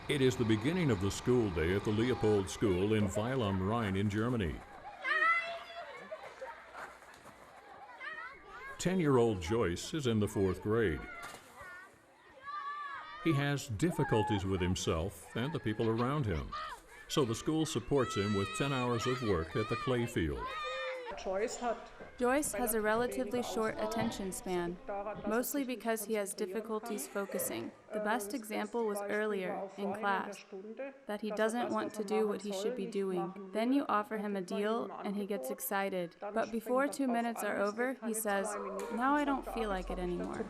It is the beginning of the school day at the Leopold School in Weil am Rhein in Germany. 10-year-old Joyce is in the 4th grade. He has difficulties with himself and the people around him, so the school supports him with 10 hours of work at the clay field. Joyce has a relatively short attention span, mostly because he has difficulties focusing. The best example was earlier, in class, that he doesn't want to do what he should be doing. Then you offer him a deal and he gets excited. But before 2 minutes are over, he says, "Now I don't feel like it anymore."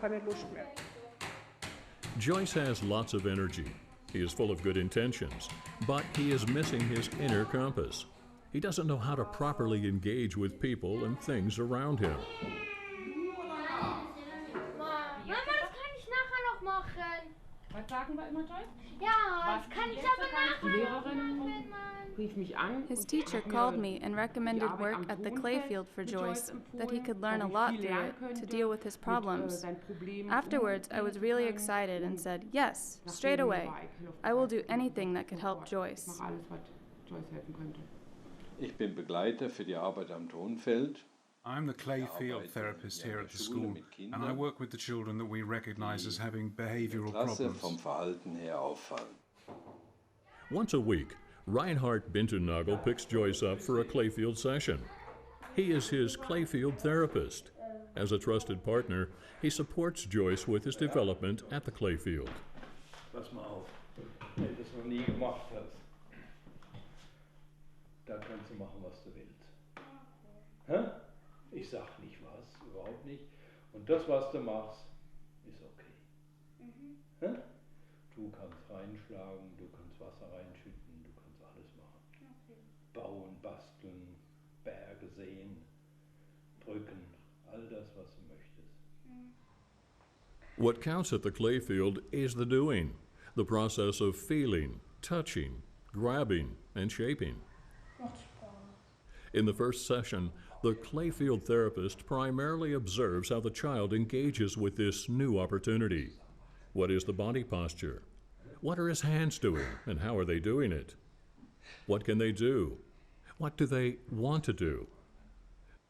Joyce has lots of energy. He is full of good intentions, but he is missing his inner compass. He doesn't know how to properly engage with people and things around him. Mama, das kann ich nachher noch machen. Was sagen wir immer, Joyce? Ja, das kann ich aber nachher Die noch Lehrerin machen. rief mich an. His teacher called me and recommended work at the clay field for Joyce, that he could learn a lot through it to deal with his problems. Afterwards, I was really excited and said, "Yes, straight away. I will do anything that could help Joyce." Ich bin Begleiter für die Arbeit am Tonfeld. I'm the clay field therapist here at the school, and I work with the children that we recognize as having behavioral Klasse vom problems. Verhalten her auffallen. Once a week, Reinhard Binternagel picks Joyce up for a Clayfield session. He is his Clayfield therapist. As a trusted partner, he supports Joyce with his development at the Clayfield. Pass mal auf, wenn du das noch nie gemacht hast, da kannst du machen, was du willst. Hä? Ich sag nicht was, überhaupt nicht. Und das, was du machst, ist okay. Hä? Du kannst reinschlagen, du kannst Wasser reinschütten, du kannst alles machen. Bauen, basteln, Berge sehen, drücken, all das, was du möchtest. What counts at the Clayfield is the doing, the process of feeling, touching, grabbing, and shaping. In the first session, the Clayfield therapist primarily observes how the child engages with this new opportunity. What is the body posture? What are his hands doing, and how are they doing it? What can they do? What do they want to do?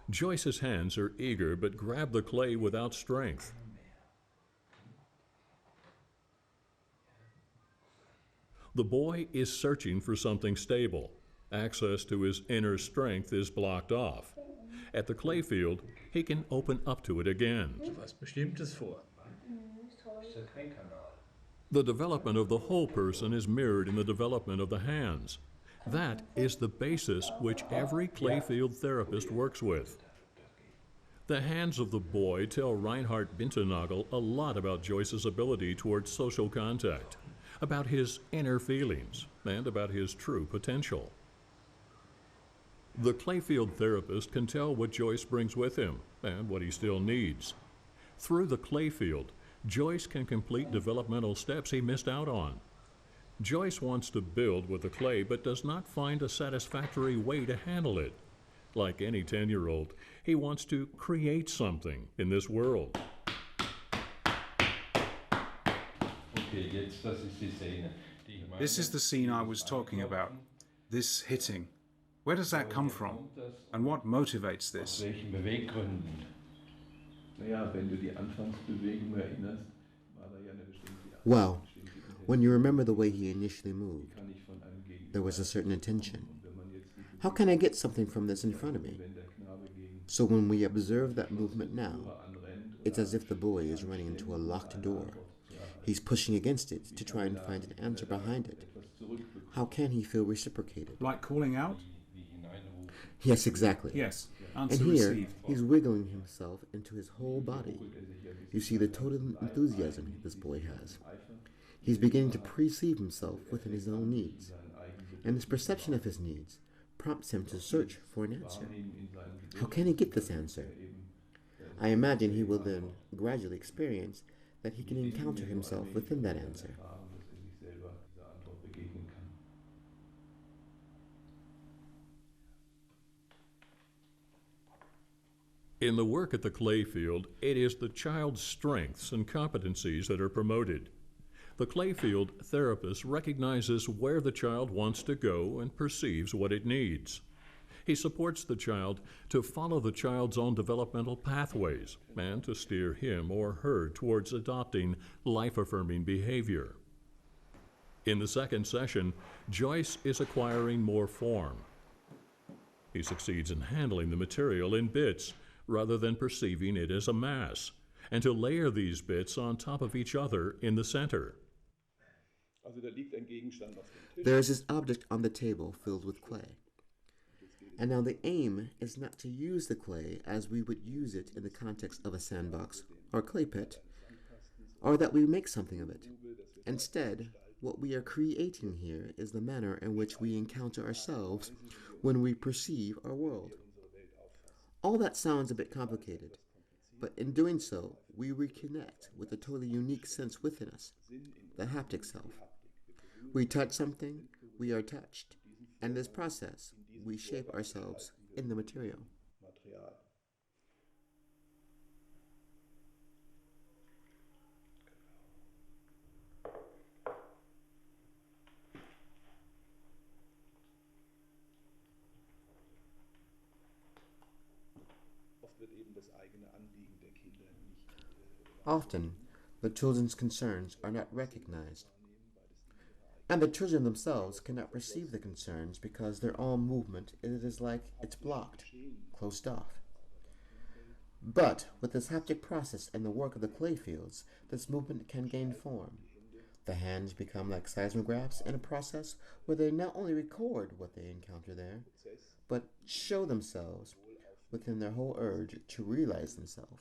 Joyce's hands are eager but grab the clay without strength. The boy is searching for something stable. Access to his inner strength is blocked off. At the Clayfield, he can open up to it again. Was Bestimmtes vor. Ist ja kein Kanal. The development of the whole person is mirrored in the development of the hands. That is the basis which every Clayfield therapist works with. The hands of the boy tell Reinhard Binternagel a lot about Joyce's ability towards social contact, about his inner feelings, and about his true potential. The Clayfield therapist can tell what Joyce brings with him and what he still needs. Through the Clayfield, Joyce can complete developmental steps he missed out on. Joyce wants to build with the clay but does not find a satisfactory way to handle it. Like any 10-year-old, he wants to create something in this world. Okay, jetzt, das ist die Szene. This is the scene I was talking about, this hitting. Where does that come from? And what motivates Aus this? welchen Beweggründen? Naja, wenn du die Anfangsbewegung erinnerst, war da ja eine bestimmte Well, when you remember the way he initially moved, kann ich von einem Gegenüber. there was a certain intention. Wenn man jetzt die How can I get something from this in front of me? wenn der Knabe gegen So when we observe that movement now, anrennt it's as if the boy is running into a locked door. He's pushing against it to try and find an answer behind it. etwas zurückbekommt, How can he feel reciprocated? Like calling out? wie hineinruft. Yes, exactly. Yes. And Answer here, received. he's wiggling himself into his whole body. You see the total enthusiasm this boy has. He's beginning to perceive himself within his own needs, and his perception of his needs prompts him to search for an answer. How can he get this answer? I imagine he will then gradually experience that he can encounter himself within that answer. Erfahren, dass er sich selber dieser Antwort begegnen kann. In the work at the Clayfield, it is the child's strengths and competencies that are promoted. The Clayfield therapist recognizes where the child wants to go and perceives what it needs. He supports the child to follow the child's own developmental pathways and to steer him or her towards adopting life-affirming behavior. In the second session, Joyce is acquiring more form. He succeeds in handling the material in bits rather than perceiving it as a mass, and to layer these bits on top of each other in the center. There is this object on the table filled with clay. And now the aim is not to use the clay as we would use it in the context of a sandbox or clay pit, or that we make something of it. Instead, what we are creating here is the manner in which we encounter ourselves when we perceive our world. All that sounds a bit complicated, but in doing so, we reconnect with a totally unique sense within us, the haptic self. We touch something, we are touched. And in this process, we shape ourselves in the material. Often, the children's concerns are not recognized. And the children themselves cannot perceive the concerns because their own movement, it is like it's blocked, closed off. But with this haptic process and the work of the clay fields, this movement can gain form. The hands become like seismographs in a process where they not only record what they encounter there, but show themselves within their whole urge to realize themselves.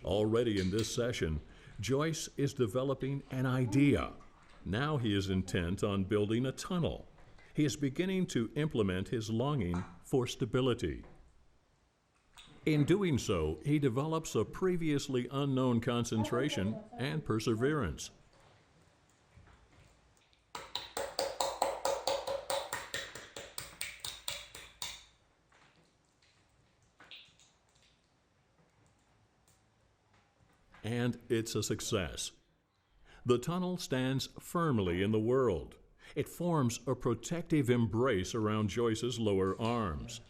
Already in this session, Joyce is developing an idea. Now he is intent on building a tunnel. He is beginning to implement his longing for stability. In doing so, he develops a previously unknown concentration and perseverance. And it's a success. The tunnel stands firmly in the world. It forms a protective embrace around Joyce's lower arms.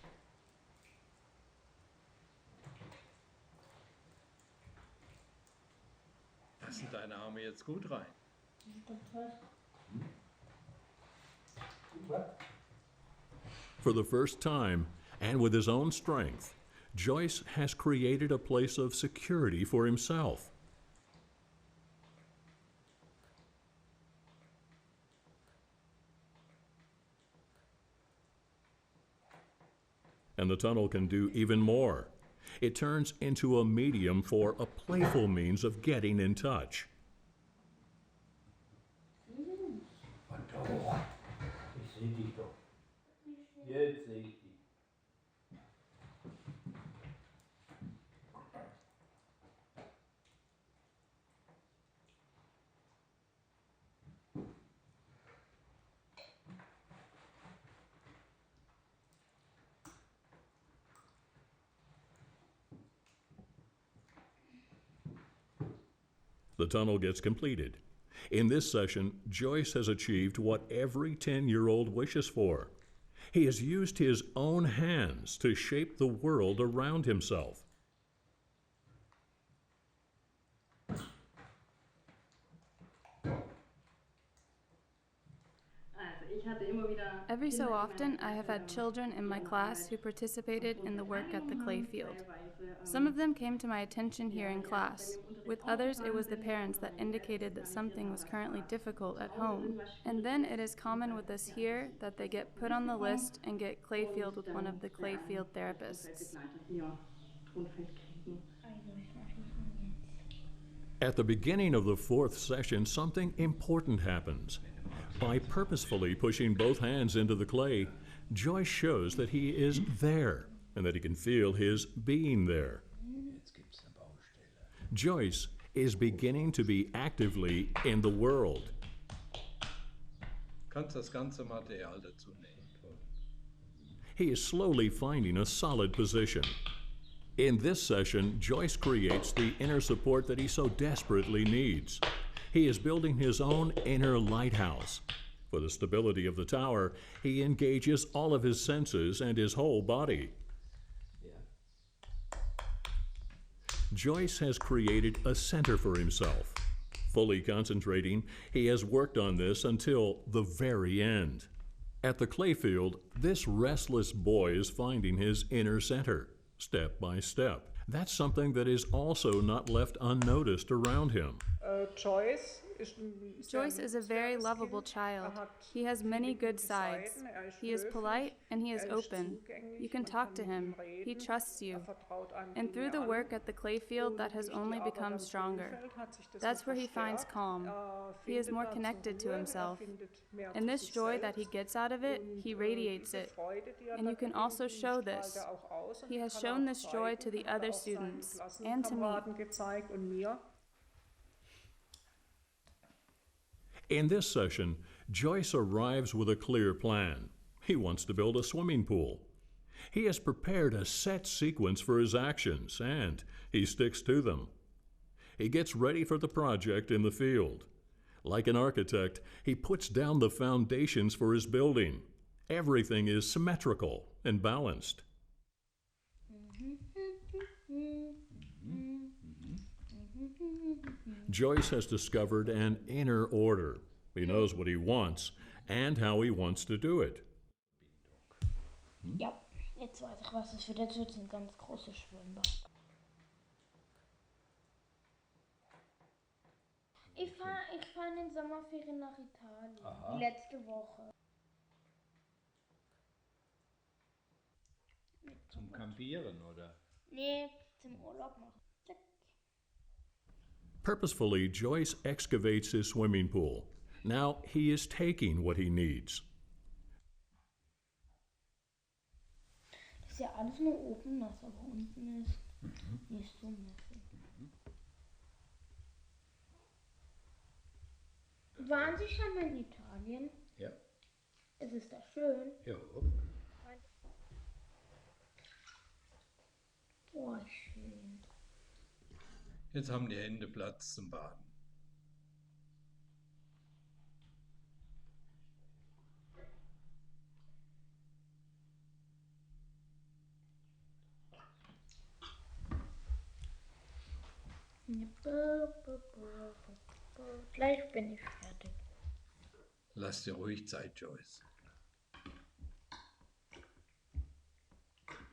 Passen deine Arme jetzt gut rein? For the first time, and with his own strength, Joyce has created a place of security for himself. And the tunnel can do even more. It turns into a medium for a playful means of getting in touch. Ich sehe dich doch. Jetzt sehe ich dich. The tunnel gets completed. In this session, Joyce has achieved what every 10-year-old wishes for. He has used his own hands to shape the world around himself. Every so often, I have had children in my class who participated in the work at the clay field. Some of them came to my attention here in class. With others, it was the parents that indicated that something was currently difficult at home. And then it is common with us here that they get put on the list and get clay field with one of the clay field therapists. At the beginning of the fourth session, something important happens. By purposefully pushing both hands into the clay, Joyce shows that he is there and that he can feel his being there. Joyce is beginning to be actively in the world. Kannst das ganze Material dazu nehmen. He is slowly finding a solid position. In this session, Joyce creates the inner support that he so desperately needs. He is building his own inner lighthouse. For the stability of the tower, he engages all of his senses and his whole body. Joyce has created a center for himself. Fully concentrating, he has worked on this until the very end. At the clay field, this restless boy is finding his inner center, step by step. That's something that is also not left unnoticed around him. Joyce is a very lovable child. He has many good sides. He is polite and he is open. You can talk to him. He trusts you. And through the work at the clay field, that has only become stronger. That's where he finds calm. He is more connected to himself. And this joy that he gets out of it, he radiates it. And you can also show this. He has shown this joy to the other students and to me. In this session, Joyce arrives with a clear plan. He wants to build a swimming pool. He has prepared a set sequence for his actions, and he sticks to them. He gets ready for the project in the field. Like an architect, he puts down the foundations for his building. Everything is symmetrical and balanced. Joyce has discovered an inner order. He knows what he wants and how he wants to do it. Ja, jetzt weiß ich, was es für das wird, ein ganz großes Schwimmbad. Ich fahr in den Sommerferien nach Italien. Aha. Die letzte Woche. Zum Campieren, oder? Nee, zum Urlaub machen. Zack. Purposefully, Joyce excavates his swimming pool. Now he is taking what he needs. Das ist ja alles nur oben nass, aber unten ist nicht so nass. Waren Sie schon mal in Italien? Ja. Ist es da schön? Ja. Oh, schön. Jetzt haben die Hände Platz zum Baden. Gleich bin ich fertig. Lass dir ruhig Zeit, Joyce.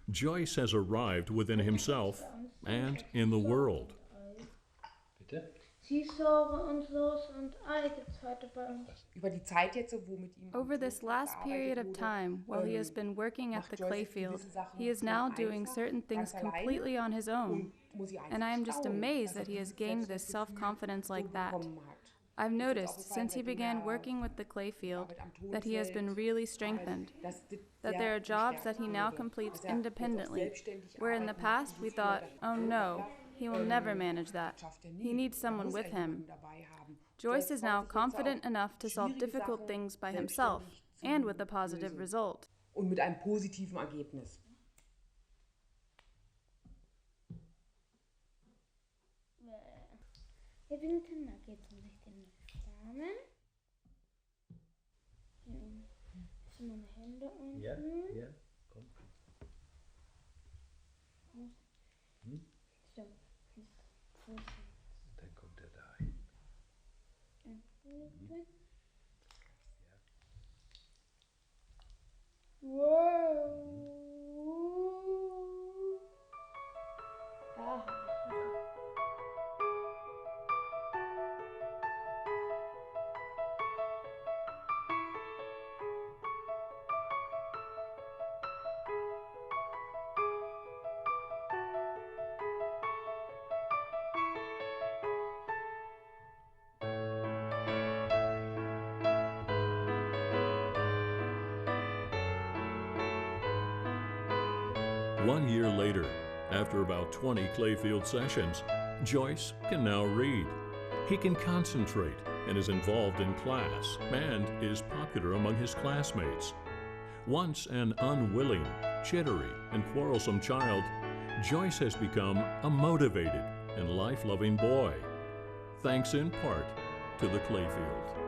Joyce has arrived within himself and in the world. Bitte? Süßsäure und Soße und Ei gibt's heute bei uns. Über die Zeit jetzt, wo mit ihm Over this last period of time, while he has been working at the clay field, he is now doing certain things completely on his own. And I am just amazed that he has gained this self-confidence like that. I've noticed, since he began working with the clay field, that he has been really strengthened, that there are jobs that he now completes independently, where in the past we thought, oh no, he will never manage that. He needs someone with him. Joyce is now confident enough to solve difficult things by himself, and with a positive result. Und mit einem positiven Ergebnis. Hier bin ich den Nuggets, muss ich den formen. Hier sind meine Hände unten. Ja, komm. So, jetzt Fuß. Dann kommt er da hin. Wow. Ah. One year later, after about 20 clayfield sessions, Joyce can now read. He can concentrate and is involved in class and is popular among his classmates. Once an unwilling, jittery, and quarrelsome child, Joyce has become a motivated and life-loving boy, thanks in part to the Clayfield.